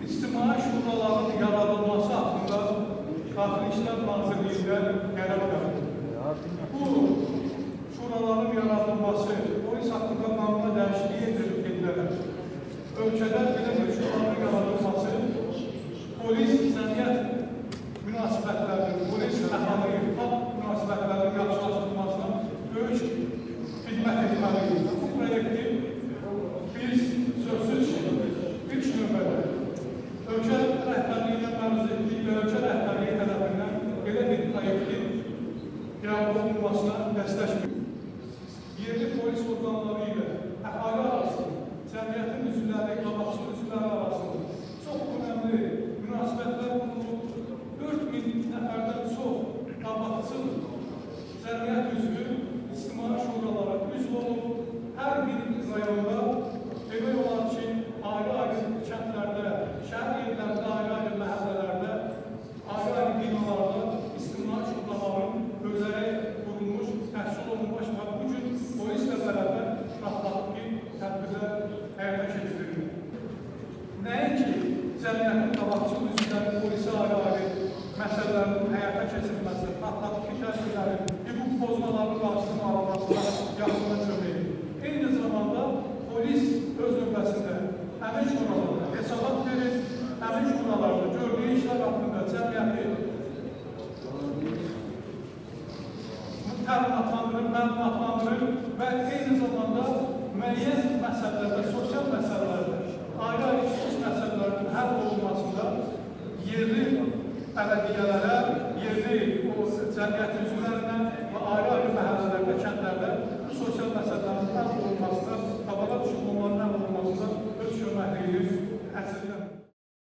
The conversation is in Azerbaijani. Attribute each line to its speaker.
Speaker 1: İctimai şuraların yaradılması hakkında Daxili İşlər Nazirliyində qərar verildi. Bu şuraların yaradılması, polis haqqında qanuna dəyişiklik edilərək, ölkədə belə bir şuraların yaradılması, polis cəmiyyət münasibətlərinin, polis əhali münasibətlərinin yaxşılaşdırılmasına böyük xidmət etməliyik. Bu proyekti biz sözsüz ilk növbədə ölkə rəhbərliyinə məruz etdik və ölkə rəhbərliyi tərəfindən belə bir proyektin qəbul olunmasına dəstəkdir. Yerli polis orqanları ilə əhali arasında, cəmiyyətin üzvləri, qabaqçı üzvləri arasında çox önəmli münasibətlər qurulub, 4000 nəfərdən çox qabaqçı cəmiyyət üzvü ictimai şuralara üzv olub, hər bir rayonda demək olar ki, ayrı-ayrı kəndlərdə, şəhər yerlərində, ayrı-ayrı məhəllələrdə, ayrı-ayrı binalarda ictimai şuraların özəri qurulmuş, təhsil olunmuş və bugün polislə bərabər şahlatlı tədbirlər həyata keçirilir. Nəinki cəmiyyətin qabaqçı üzvləri polisi ayrı-ayrı məsələlərin həyata keçirilməsi, şahlatlı tədbirlərin, hüquq pozmaların qarşısının alınmasına yaxına kömək edir. Eyni zamanda polis öz növbəsində həmin şuralarda hesabat verir, həmin şuralarda gördüyü işlər haqqında cəmiyyəti məlumatlandırır və eyni zamanda müəyyən məsələlərdə, sosial məsələlərdə, ayrı-ayrı xüsus məsələlərin həll olunmasında yerli bələdiyyələrə, yerli cəmiyyət üzvlərindən və ayrı-ayrı məhəllələrdə, kəndlərdə bu sosial məsələlərin həll